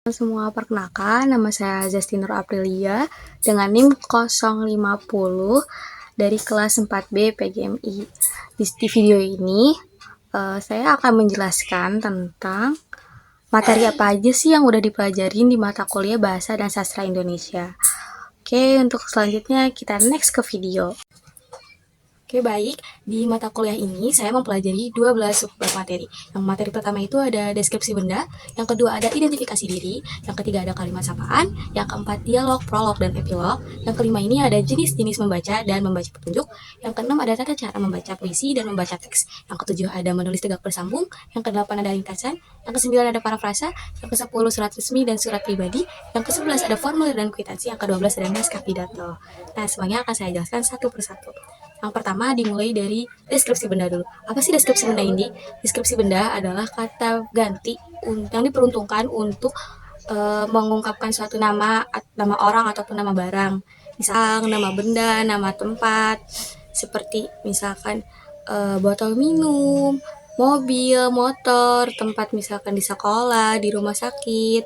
Semua, perkenalkan nama saya Zesti Nur Aprilia dengan NIM 050 dari kelas 4B PGMI. Di video ini saya akan menjelaskan tentang materi apa aja sih yang udah dipelajarin di mata kuliah Bahasa dan Sastra Indonesia. Oke, untuk selanjutnya kita next ke video. Oke, baik. Di mata kuliah ini saya mempelajari 12 subbab materi. Yang materi pertama itu ada deskripsi benda, yang kedua ada identifikasi diri, yang ketiga ada kalimat sapaan, yang keempat dialog, prolog, dan epilog, yang kelima ini ada jenis-jenis membaca dan membaca petunjuk, yang keenam ada tata cara membaca puisi dan membaca teks, yang ketujuh ada menulis tegak bersambung, yang kedelapan ada ringkasan, yang kesembilan ada parafrasa, yang kesepuluh surat resmi dan surat pribadi, yang kesebelas ada formulir dan kwitansi, yang ke-12 ada naskah pidato. Nah, semuanya akan saya jelaskan satu persatu. Yang pertama dimulai dari deskripsi benda dulu. Apa sih deskripsi benda ini? Deskripsi benda adalah kata ganti yang diperuntukkan untuk mengungkapkan suatu nama orang ataupun nama barang. Misal nama benda, nama tempat, seperti misalkan botol minum, mobil, motor, tempat misalkan di sekolah, di rumah sakit,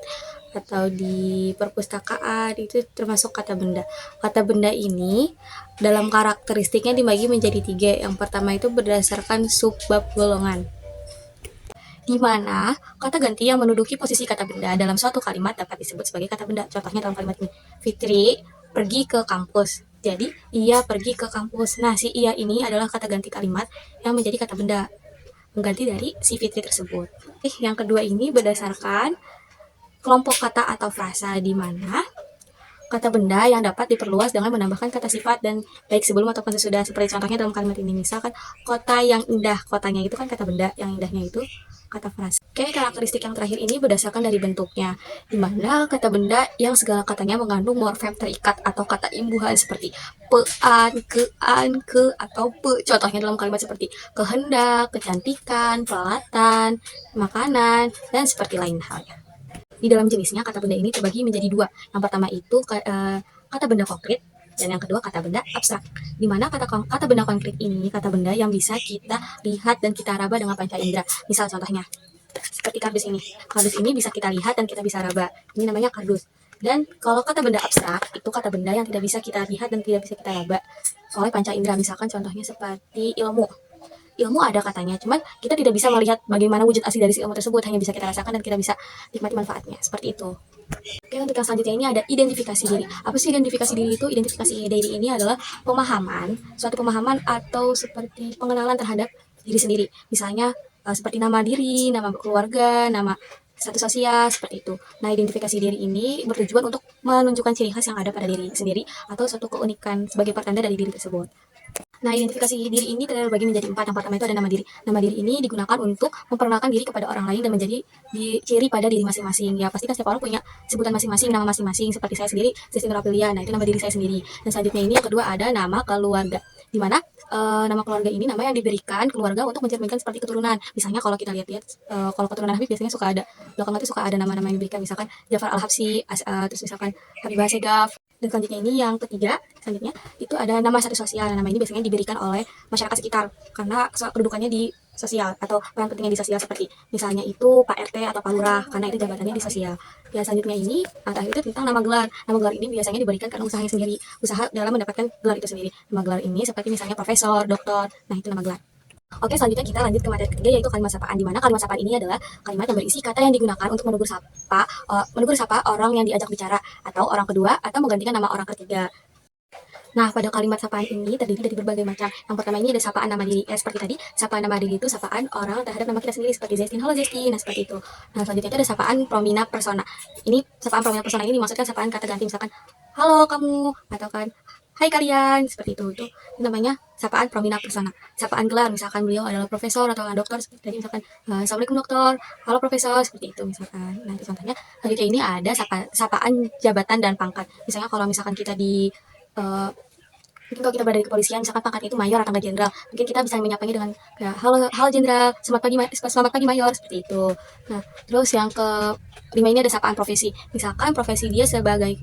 atau di perpustakaan, itu termasuk kata benda. Kata benda ini dalam karakteristiknya dibagi menjadi 3. Yang pertama itu berdasarkan subbab golongan, di mana kata ganti yang menduduki posisi kata benda dalam suatu kalimat dapat disebut sebagai kata benda. Contohnya dalam kalimat ini, Fitri pergi ke kampus. Jadi, ia pergi ke kampus. Nah, si ia ini adalah kata ganti kalimat yang menjadi kata benda, mengganti dari si Fitri tersebut. Yang kedua ini berdasarkan kelompok kata atau frasa, di mana kata benda yang dapat diperluas dengan menambahkan kata sifat dan baik sebelum ataupun sesudah. Seperti contohnya dalam kalimat ini, misalkan kota yang indah, kotanya itu kan kata benda, yang indahnya itu kata frasa. Oke, karakteristik yang terakhir ini berdasarkan dari bentuknya, di mana kata benda yang segala katanya mengandung morfem terikat atau kata imbuhan seperti pean, kean, ke, atau pe. Contohnya dalam kalimat seperti kehendak, kecantikan, peralatan, makanan, dan seperti lain halnya. Di dalam jenisnya, kata benda ini terbagi menjadi 2. Yang pertama itu kata benda konkret, dan yang kedua kata benda abstrak. Di mana kata benda konkret ini kata benda yang bisa kita lihat dan kita raba dengan panca indera. Misal contohnya, seperti kardus ini. Kardus ini bisa kita lihat dan kita bisa raba. Ini namanya kardus. Dan kalau kata benda abstrak, itu kata benda yang tidak bisa kita lihat dan tidak bisa kita raba oleh panca indera. Misalkan contohnya seperti ilmu. Ilmu ada katanya, cuman kita tidak bisa melihat bagaimana wujud asli dari si ilmu tersebut, hanya bisa kita rasakan dan kita bisa nikmati manfaatnya, seperti itu. Oke, untuk yang selanjutnya ini ada identifikasi diri. Apa sih identifikasi diri itu? Identifikasi diri ini adalah suatu pemahaman atau seperti pengenalan terhadap diri sendiri. Misalnya seperti nama diri, nama keluarga, nama status sosial, seperti itu. Nah, identifikasi diri ini bertujuan untuk menunjukkan ciri khas yang ada pada diri sendiri atau suatu keunikan sebagai pertanda dari diri tersebut. Nah, identifikasi diri ini terbagi menjadi 4. Yang pertama itu ada nama diri. Nama diri ini digunakan untuk memperkenalkan diri kepada orang lain dan menjadi ciri pada diri masing-masing. Ya, pasti kan setiap orang punya sebutan masing-masing, nama masing-masing. Seperti saya sendiri, Zesti Nur Aprilia. Nah, itu nama diri saya sendiri. Dan selanjutnya ini yang kedua ada nama keluarga. Di mana nama keluarga ini nama yang diberikan keluarga untuk mencerminkan seperti keturunan. Misalnya kalau kita lihat-lihat, kalau keturunan Habib biasanya suka ada, belakangan itu suka ada nama-nama yang diberikan. Misalkan Jafar Al-Habsyi, terus misalkan Habibah Segaf. Dan selanjutnya ini yang ketiga, selanjutnya itu ada nama status sosial. Nama ini biasanya diberikan oleh masyarakat sekitar karena kedudukannya di sosial atau peran pentingnya di sosial, seperti misalnya itu Pak RT atau Pak Lurah karena itu jabatannya di sosial. Ya, selanjutnya ini terakhir itu tentang nama gelar. Nama gelar ini biasanya diberikan karena usahanya sendiri, usaha dalam mendapatkan gelar itu sendiri. Nama gelar ini seperti misalnya profesor, doktor. Nah, itu nama gelar. Oke, selanjutnya kita lanjut ke materi ketiga, yaitu kalimat sapaan, di mana kalimat sapaan ini adalah kalimat yang berisi kata yang digunakan untuk menegur sapa orang yang diajak bicara atau orang kedua atau menggantikan nama orang ketiga. Nah, pada kalimat sapaan ini terdiri dari berbagai macam. Yang pertama ini ada sapaan nama diri. Seperti tadi, sapaan nama diri itu sapaan orang terhadap nama kita sendiri, seperti Zestin, halo Zestin. Nah, seperti itu. Nah, selanjutnya itu ada sapaan promina persona. Ini sapaan promina persona ini dimaksudkan sapaan kata ganti, misalkan halo kamu, atau kan hai kalian, seperti itu. Itu namanya sapaan promina persona. Sapaan gelar, misalkan beliau adalah profesor atau dokter, seperti tadi misalkan assalamualaikum dokter, halo profesor, seperti itu misalkan. Nah, itu contohnya. Selanjutnya ini ada sapaan jabatan dan pangkat. Misalnya kalau misalkan kita di mungkin kalau kita berada di kepolisian, misalkan pangkatnya itu mayor atau enggak jenderal, mungkin kita bisa menyapanya dengan kayak halo jenderal, selamat pagi mayor, seperti itu. Nah, terus yang kelima ini ada sapaan profesi. Misalkan profesi dia sebagai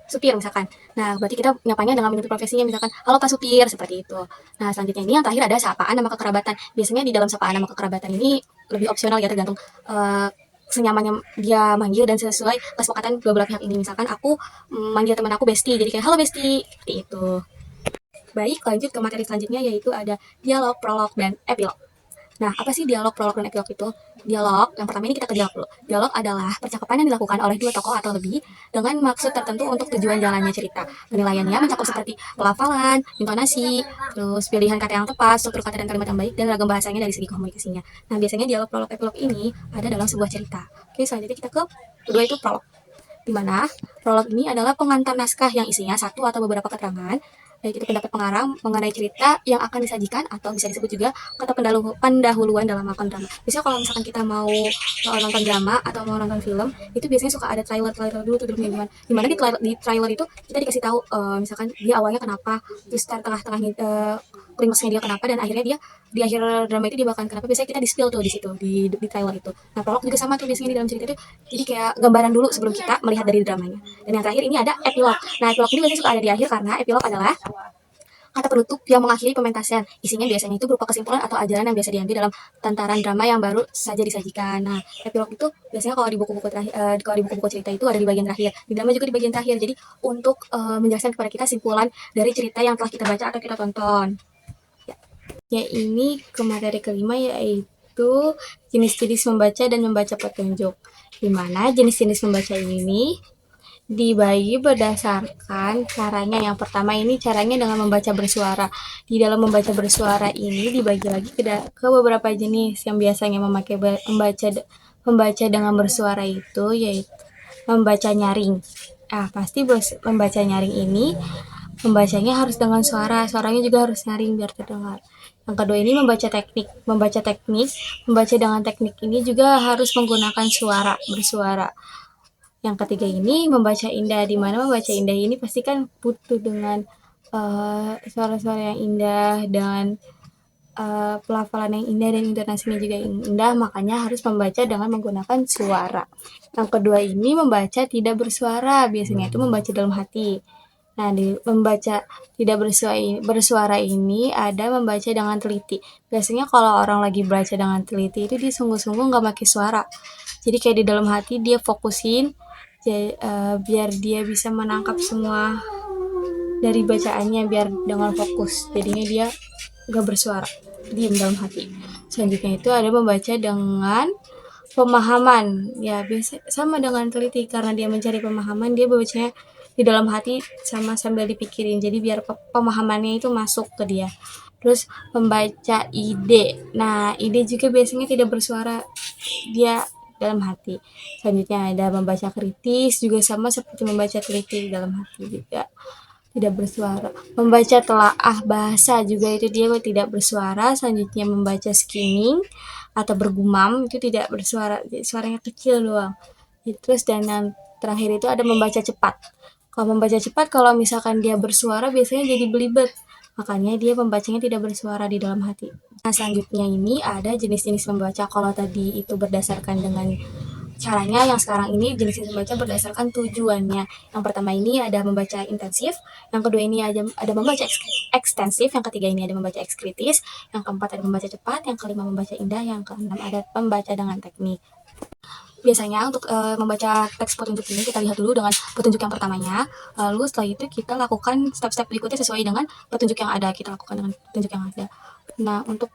supir misalkan. Nah, berarti kita nyapanya dengan menyebut profesinya, misalkan halo Pak Supir, seperti itu. Nah, selanjutnya ini yang terakhir ada sapaan nama kekerabatan. Biasanya di dalam sapaan nama kekerabatan ini lebih opsional ya, tergantung senyamannya dia manggil dan sesuai kesepakatan dua belah pihak ini. Misalkan aku manggil teman aku Besti, jadi kayak halo Besti, seperti itu. Baik, lanjut ke materi selanjutnya yaitu ada dialog, prolog, dan epilog. Nah, apa sih dialog, prolog, dan epilog itu? Dialog, yang pertama ini kita ke dialog dulu. Dialog adalah percakapan yang dilakukan oleh dua tokoh atau lebih dengan maksud tertentu untuk tujuan jalannya cerita. Penilaiannya mencakup seperti pelafalan, intonasi, terus pilihan kata yang tepat, struktur kata dan kalimat yang baik, dan ragam bahasanya dari segi komunikasinya. Nah, biasanya dialog, prolog, epilog ini ada dalam sebuah cerita. Oke, selanjutnya kita ke kedua itu prolog. Di mana prolog ini adalah pengantar naskah yang isinya satu atau beberapa keterangan, baik itu pendapat pengarang mengenai cerita yang akan disajikan atau bisa disebut juga kata pendahuluan dalam melakukan drama. Biasanya kalau misalkan kita mau nonton drama atau mau nonton film, itu biasanya suka ada trailer dulu tuh dulunya gimana. Dimana di trailer itu kita dikasih tahu misalkan dia awalnya kenapa, terus tengah-tengahnya klimaksnya dia kenapa, dan akhirnya dia di akhir drama itu dia bakal kenapa. Biasanya kita di spill tuh di situ di trailer itu. Nah, prolog juga sama tuh biasanya di dalam cerita itu. Jadi kayak gambaran dulu sebelum kita melihat dari dramanya. Dan yang terakhir ini ada epilog. Nah, epilog ini biasanya suka ada di akhir karena epilog adalah kata penutup yang mengakhiri pementasan. Isinya biasanya itu berupa kesimpulan atau ajaran yang biasa diambil dalam tantaran drama yang baru saja disajikan. Nah, epilog itu biasanya kalau di buku-buku kalau di buku-buku cerita itu ada di bagian terakhir. Di drama juga di bagian terakhir. Jadi untuk menjelaskan kepada kita simpulan dari cerita yang telah kita baca atau kita tonton. Ya, ini ke materi kelima yaitu jenis-jenis membaca dan membaca petunjuk. Di mana jenis-jenis membaca ini dibagi berdasarkan caranya. Yang pertama ini caranya dengan membaca bersuara. Di dalam membaca bersuara ini dibagi lagi ke beberapa jenis yang biasanya memakai membaca dengan bersuara itu yaitu membaca nyaring. Pasti membaca nyaring ini membacanya harus dengan suaranya juga harus nyaring biar terdengar. Yang kedua ini membaca teknik. Membaca dengan teknik ini juga harus menggunakan bersuara. Yang ketiga ini membaca indah, di mana membaca indah ini pasti kan butuh dengan suara-suara yang indah, dengan pelafalan yang indah dan intonasinya juga yang indah, makanya harus membaca dengan menggunakan suara. Yang kedua ini membaca tidak bersuara, biasanya itu membaca dalam hati. Nah, di membaca tidak bersuara ini ada membaca dengan teliti. Biasanya kalau orang lagi baca dengan teliti itu dia sungguh-sungguh nggak pakai suara. Jadi kayak di dalam hati dia fokusin, biar dia bisa menangkap semua dari bacaannya biar dengan fokus. Jadinya dia nggak bersuara, diam dalam hati. Selanjutnya itu ada membaca dengan pemahaman. Ya, biasa sama dengan teliti karena dia mencari pemahaman, dia membacanya di dalam hati sama sambil dipikirin. Jadi biar pemahamannya itu masuk ke dia. Terus membaca ide. Nah, ide juga biasanya tidak bersuara, dia dalam hati. Selanjutnya ada membaca kritis, juga sama seperti membaca teliti dalam hati juga tidak bersuara. Membaca telaah bahasa juga itu dia tidak bersuara. Selanjutnya membaca skimming atau bergumam itu tidak bersuara, suaranya kecil doang. Terus dan yang terakhir itu ada membaca cepat. Kalau membaca cepat, kalau misalkan dia bersuara biasanya jadi belibet. Makanya dia membacanya tidak bersuara di dalam hati. Nah, selanjutnya ini ada jenis-jenis membaca. Kalau tadi itu berdasarkan dengan caranya, yang sekarang ini jenis membaca berdasarkan tujuannya. Yang pertama ini ada membaca intensif, yang kedua ini ada membaca ekstensif, yang ketiga ini ada membaca ekskritis, yang keempat ada membaca cepat, yang kelima membaca indah, yang keenam ada membaca dengan teknik. Biasanya untuk membaca teks petunjuk ini kita lihat dulu dengan petunjuk yang pertamanya, lalu setelah itu kita lakukan step-step berikutnya sesuai dengan petunjuk yang ada, kita lakukan dengan petunjuk yang ada. Nah, untuk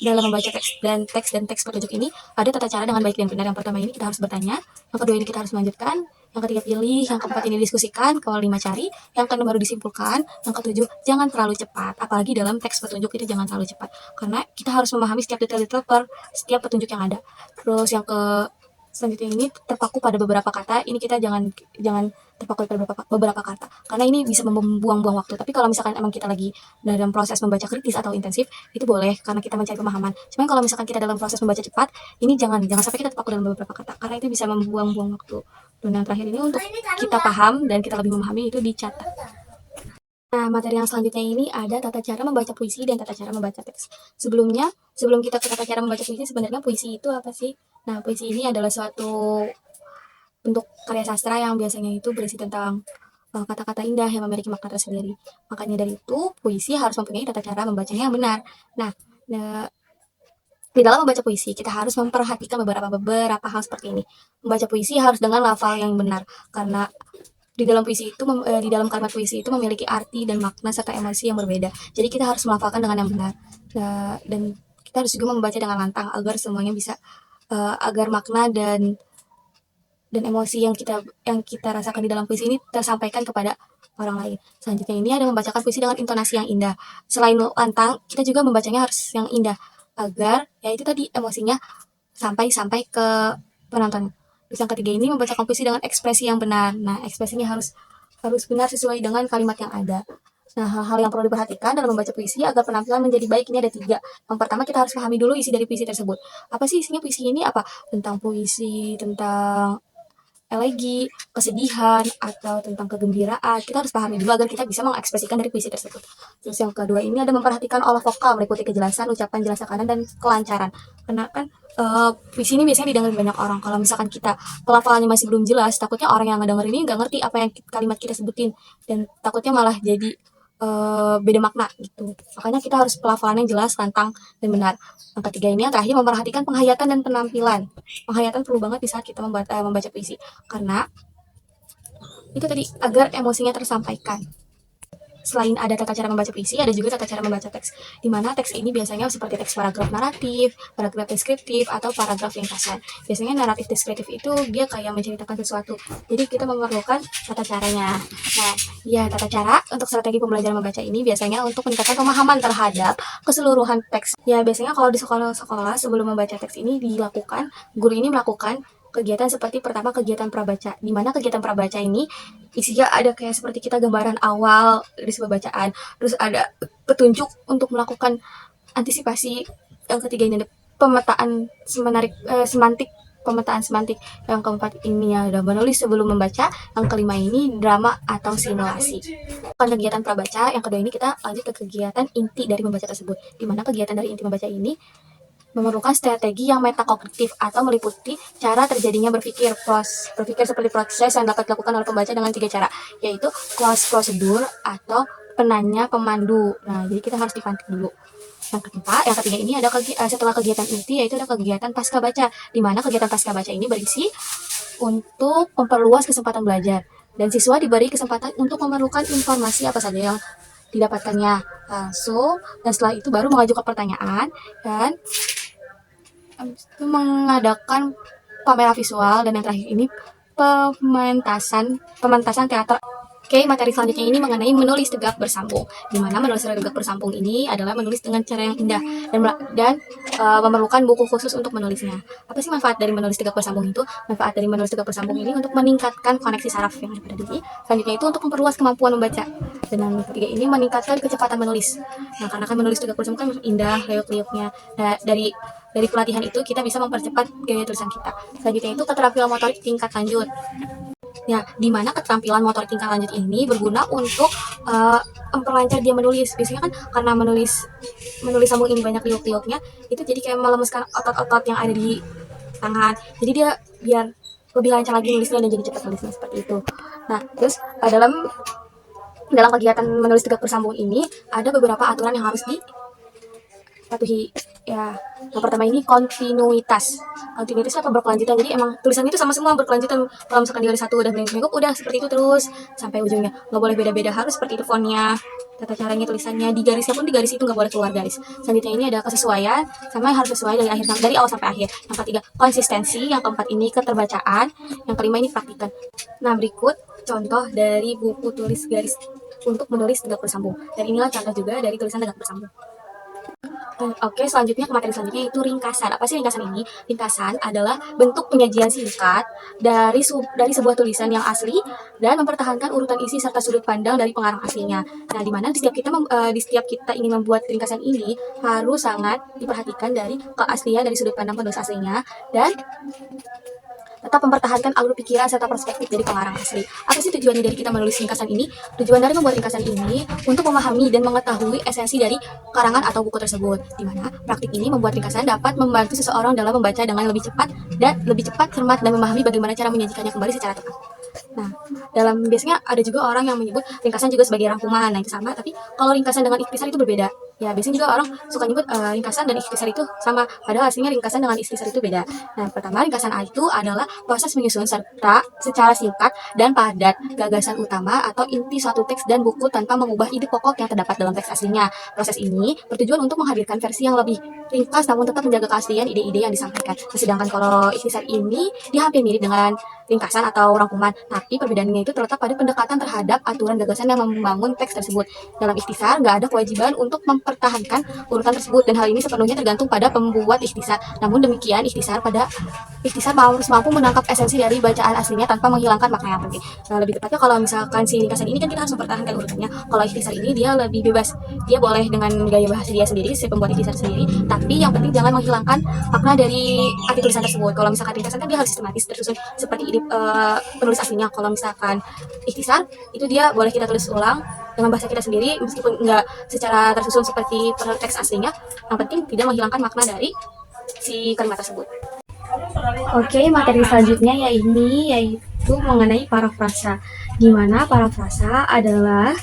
dalam membaca teks petunjuk ini ada tata cara dengan baik dan benar. Yang pertama ini kita harus bertanya, yang kedua ini kita harus melanjutkan, yang ketiga pilih, yang keempat ini diskusikan, kelima cari, yang keenam baru disimpulkan, yang ketujuh jangan terlalu cepat. Apalagi dalam teks petunjuk itu jangan terlalu cepat, karena kita harus memahami setiap detail-detail per setiap petunjuk yang ada. Terus yang selanjutnya ini terpaku pada beberapa kata. Ini kita jangan terpaku pada beberapa kata, karena ini bisa membuang-buang waktu. Tapi kalau misalkan emang kita lagi dalam proses membaca kritis atau intensif, itu boleh karena kita mencari pemahaman. Cuman kalau misalkan kita dalam proses membaca cepat, ini jangan sampai kita terpaku dalam beberapa kata, karena itu bisa membuang-buang waktu. Dan yang terakhir ini untuk kita paham dan kita lebih memahami itu dicatat. Nah, materi yang selanjutnya ini ada tata cara membaca puisi dan tata cara membaca teks. Sebelum kita ke tata cara membaca puisi, sebenarnya puisi itu apa sih? Nah, puisi ini adalah suatu bentuk karya sastra yang biasanya itu berisi tentang kata-kata indah yang memiliki makna tersendiri. Makanya dari itu, puisi harus mempunyai tata cara membacanya yang benar. Nah, Di dalam membaca puisi, kita harus memperhatikan beberapa hal seperti ini. Membaca puisi harus dengan lafal yang benar, karena di dalam kalimat puisi itu memiliki arti dan makna serta emosi yang berbeda. Jadi kita harus melafalkan dengan yang benar. Nah, dan kita harus juga membaca dengan lantang agar semuanya bisa agar makna dan emosi yang kita rasakan di dalam puisi ini tersampaikan kepada orang lain. Selanjutnya ini ada membacakan puisi dengan intonasi yang indah. Selain lantang, kita juga membacanya harus yang indah agar ya itu tadi emosinya sampai ke penonton. Terus yang ketiga ini membacakan puisi dengan ekspresi yang benar. Nah, ekspresinya harus benar sesuai dengan kalimat yang ada. Nah, hal-hal yang perlu diperhatikan dalam membaca puisi agar penampilan menjadi baik ini ada 3. Yang pertama, kita harus pahami dulu isi dari puisi tersebut. Apa sih isinya puisi ini? Apa? Tentang puisi, tentang elegi, kesedihan, atau tentang kegembiraan. Kita harus pahami dulu agar kita bisa mengekspresikan dari puisi tersebut. Terus yang kedua ini ada memperhatikan olah vokal, meliputi kejelasan, ucapan, jelas tekanan, dan kelancaran. Karena kan puisi ini biasanya didengar banyak orang. Kalau misalkan kita pelafalannya masih belum jelas, takutnya orang yang ngedenger ini nggak ngerti apa yang kalimat kita sebutin. Dan takutnya malah jadi beda makna gitu. Makanya kita harus pelafalannya jelas, lantang, dan benar. Yang ketiga ini yang terakhir memperhatikan penghayatan dan penampilan. Penghayatan perlu banget di saat kita membaca puisi karena itu tadi agar emosinya tersampaikan. Selain ada tata cara membaca puisi, ada juga tata cara membaca teks, di mana teks ini biasanya seperti teks paragraf naratif, paragraf deskriptif, atau paragraf ringkasan. Biasanya naratif deskriptif itu dia kayak menceritakan sesuatu, jadi kita memerlukan tata caranya. Nah, ya tata cara untuk strategi pembelajaran membaca ini biasanya untuk meningkatkan pemahaman terhadap keseluruhan teks. Ya biasanya kalau di sekolah-sekolah sebelum membaca teks ini dilakukan, guru ini melakukan kegiatan seperti pertama kegiatan prabaca, di mana kegiatan prabaca ini isinya ada kayak seperti kita gambaran awal dari sebuah bacaan, terus ada petunjuk untuk melakukan antisipasi. Yang ketiga ini ada pemetaan semantik. Yang keempat ini ada menulis sebelum membaca. Yang kelima ini drama atau simulasi. Bukan kegiatan prabaca, yang kedua ini kita lanjut ke kegiatan inti dari membaca tersebut, di mana kegiatan dari inti membaca ini memerlukan strategi yang metakognitif atau meliputi cara terjadinya berpikir seperti proses yang dapat dilakukan oleh pembaca dengan 3 cara, yaitu close prosedur atau penanya pemandu. Nah, jadi kita harus dipantik dulu. Yang ketiga ini ada setelah kegiatan inti, yaitu ada kegiatan pasca baca, di mana kegiatan pasca baca ini berisi untuk memperluas kesempatan belajar dan siswa diberi kesempatan untuk memerlukan informasi apa saja yang didapatkannya langsung, dan setelah itu baru mengajukan pertanyaan dan habis itu mengadakan pameran visual, dan yang terakhir ini pementasan teater. Oke, materi selanjutnya ini mengenai menulis tegak bersambung, di mana menulis tegak bersambung ini adalah menulis dengan cara yang indah dan memerlukan buku khusus untuk menulisnya. Apa sih manfaat dari menulis tegak bersambung itu? Manfaat dari menulis tegak bersambung ini untuk meningkatkan koneksi saraf yang ada pada diri. Selanjutnya itu untuk memperluas kemampuan membaca. Dan yang ketiga ini meningkatkan kecepatan menulis. Nah, karena kan menulis tegak bersambung kan indah, liuk-liuknya. Nah, dari pelatihan itu kita bisa mempercepat gaya tulisan kita. Selanjutnya itu keterampilan motorik tingkat lanjut. Ya, di mana keterampilan motorik tingkat lanjut ini berguna untuk memperlancar dia menulis. Biasanya kan karena menulis sambung ini banyak liuk-liuknya, itu jadi kayak melemaskan otot-otot yang ada di tangan. Jadi dia biar lebih lancar lagi nulisnya dan jadi cepat nulisnya seperti itu. Nah, terus dalam kegiatan menulis tegak bersambung ini ada beberapa aturan yang harus dipatuhi. Ya, yang pertama ini kontinuitas apa berkelanjutan. Jadi emang tulisan itu sama semua berkelanjutan. Kalau misalkan di hari satu udah bengkok udah seperti itu terus sampai ujungnya, nggak boleh beda-beda, harus seperti itu fontnya, tata caranya, tulisannya, di garisnya pun di garis itu nggak boleh keluar garis. Selanjutnya ini ada kesesuaian, sama yang harus sesuai dari awal sampai akhir. Yang ketiga konsistensi, yang keempat ini keterbacaan, yang kelima ini praktikan. Nah, berikut contoh dari buku tulis garis untuk menulis tegak bersambung, dan inilah contoh juga dari tulisan tegak bersambung. Oke, selanjutnya ke materi selanjutnya yaitu ringkasan. Apa sih ringkasan ini? Ringkasan adalah bentuk penyajian singkat dari sebuah tulisan yang asli dan mempertahankan urutan isi serta sudut pandang dari pengarang aslinya. Nah, di mana di setiap kita ingin membuat ringkasan ini harus sangat diperhatikan dari keaslian dari sudut pandang penulis aslinya dan tetap mempertahankan alur pikiran serta perspektif dari pengarang asli. Apa sih tujuannya dari kita menulis ringkasan ini? Tujuan dari membuat ringkasan ini untuk memahami dan mengetahui esensi dari karangan atau buku tersebut. Di mana praktik ini membuat ringkasan dapat membantu seseorang dalam membaca dengan lebih cepat, cermat, dan memahami bagaimana cara menyajikannya kembali secara tepat. Nah, biasanya ada juga orang yang menyebut ringkasan juga sebagai rangkuman. Nah, itu sama, tapi kalau ringkasan dengan ikhtisar itu berbeda. Ya, biasanya juga orang suka nyebut ringkasan dan ikhtisar itu sama, padahal aslinya ringkasan dengan ikhtisar itu beda. Nah, pertama ringkasan A itu adalah proses menyusun serta secara singkat dan padat gagasan utama atau inti suatu teks dan buku tanpa mengubah ide pokok yang terdapat dalam teks aslinya. Proses ini bertujuan untuk menghadirkan versi yang lebih ringkas namun tetap menjaga keaslian ide-ide yang disampaikan. Sedangkan kalau ikhtisar ini dia hampir mirip dengan ringkasan atau rangkuman, tapi perbedaannya itu terletak pada pendekatan terhadap aturan gagasan yang membangun teks tersebut. Dalam ikhtisar, nggak ada kewajiban untuk mempertahankan urutan tersebut, dan hal ini sepenuhnya tergantung pada pembuat ikhtisar. Namun demikian, ikhtisar harus mampu menangkap esensi dari bacaan aslinya tanpa menghilangkan makna yang penting. Nah, lebih tepatnya kalau misalkan si ringkasan ini kan kita harus mempertahankan urutannya. Kalau ikhtisar ini dia lebih bebas, dia boleh dengan gaya bahasa dia sendiri, si pembuat ikhtisar sendiri, tapi yang penting jangan menghilangkan makna dari arti tulisan tersebut. Kalau misalkan ringkasan kan dia harus sistematis tersusun seperti ide penulis aslinya. Kalau misalkan ikhtisar itu dia boleh kita tulis ulang dengan bahasa kita sendiri meskipun nggak secara tersusun seperti teks aslinya, yang penting tidak menghilangkan makna dari si kalimat tersebut. Oke, materi selanjutnya yaitu mengenai parafrasa, di mana parafrasa adalah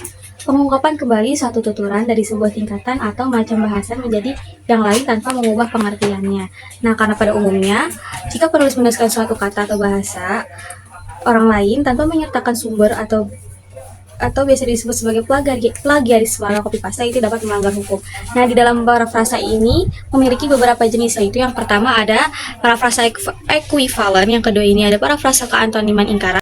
pengungkapan kembali satu tuturan dari sebuah tingkatan atau macam bahasan menjadi yang lain tanpa mengubah pengertiannya. Nah, karena pada umumnya, jika penulis menuliskan suatu kata atau bahasa orang lain tanpa menyertakan sumber atau biasa disebut sebagai plagiarisme atau copy paste, itu dapat melanggar hukum. Nah, di dalam parafrasa ini memiliki beberapa jenis, yaitu yang pertama ada parafrasa ekuivalen, yang kedua ini ada parafrasa keantoniman ingkaran.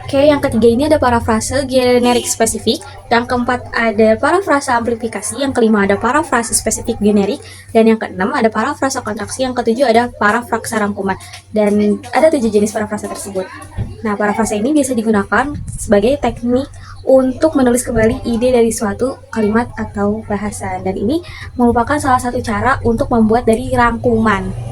Oke, yang ketiga ini ada parafrase generik spesifik, yang keempat ada parafrasa amplifikasi, yang kelima ada parafrase spesifik generik, dan yang keenam ada parafrasa kontraksi, yang ketujuh ada parafrasa rangkuman. Dan ada 7 jenis parafrasa tersebut. Nah, parafrasa ini biasa digunakan sebagai teknik untuk menulis kembali ide dari suatu kalimat atau bahasan, dan ini merupakan salah satu cara untuk membuat dari rangkuman.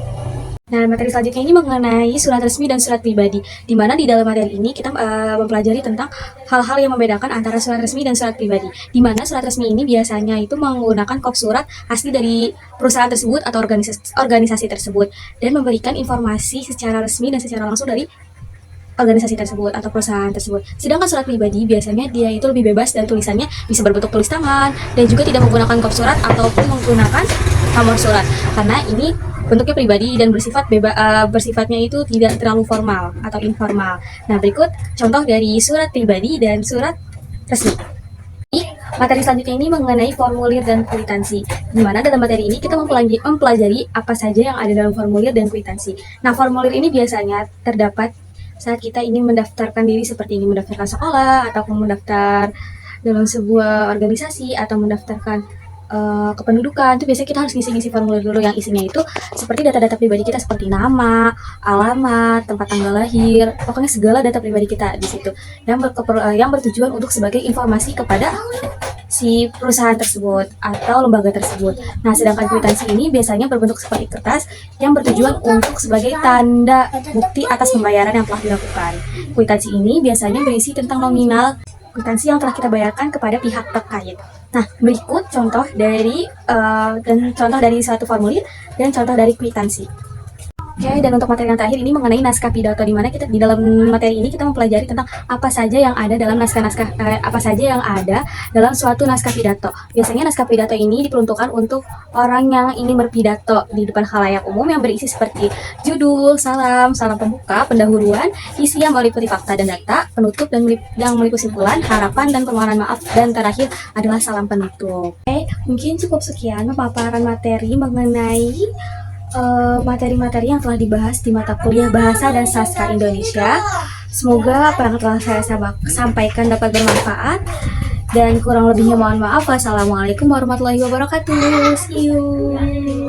Nah, materi selanjutnya ini mengenai surat resmi dan surat pribadi, di mana di dalam materi ini kita mempelajari tentang hal-hal yang membedakan antara surat resmi dan surat pribadi, di mana surat resmi ini biasanya itu menggunakan kop surat asli dari perusahaan tersebut atau organisasi tersebut, dan memberikan informasi secara resmi dan secara langsung dari organisasi tersebut atau perusahaan tersebut. Sedangkan surat pribadi biasanya dia itu lebih bebas dan tulisannya bisa berbentuk tulis tangan dan juga tidak menggunakan kop surat ataupun menggunakan nomor surat, karena ini bentuknya pribadi dan bersifatnya itu tidak terlalu formal atau informal. Nah, berikut contoh dari surat pribadi dan surat resmi. Materi selanjutnya ini mengenai formulir dan kwitansi, di mana dalam materi ini kita mempelajari apa saja yang ada dalam formulir dan kwitansi. Nah, formulir ini biasanya terdapat saat kita ingin mendaftarkan diri, seperti ingin mendaftarkan sekolah, ataupun mendaftar dalam sebuah organisasi, atau mendaftarkan kependudukan. Itu biasanya kita harus ngisi formulir dulu yang isinya itu seperti data-data pribadi kita seperti nama, alamat, tempat tanggal lahir, pokoknya segala data pribadi kita di situ yang bertujuan untuk sebagai informasi kepada si perusahaan tersebut atau lembaga tersebut. Nah, sedangkan kwitansi ini biasanya berbentuk seperti kertas yang bertujuan untuk sebagai tanda bukti atas pembayaran yang telah dilakukan. Kwitansi ini biasanya berisi tentang nominal kwitansi yang telah kita bayarkan kepada pihak terkait. Nah, berikut contoh dari suatu formulir dan contoh dari kwitansi. Oke, dan untuk materi yang terakhir ini mengenai naskah pidato, di mana kita di dalam materi ini kita mempelajari tentang apa saja yang ada dalam suatu naskah pidato. Biasanya naskah pidato ini diperuntukkan untuk orang yang ingin berpidato di depan khalayak umum, yang berisi seperti judul, salam pembuka, pendahuluan, isi yang meliputi fakta dan data, penutup dan yang meliputi kesimpulan, harapan dan permohonan maaf, dan terakhir adalah salam penutup. Oke, mungkin cukup sekian pemaparan materi mengenai materi-materi yang telah dibahas di mata kuliah Bahasa dan Sastra Indonesia. Semoga apa yang telah saya sampaikan dapat bermanfaat, dan kurang lebihnya mohon maaf. Wassalamualaikum warahmatullahi wabarakatuh. See you.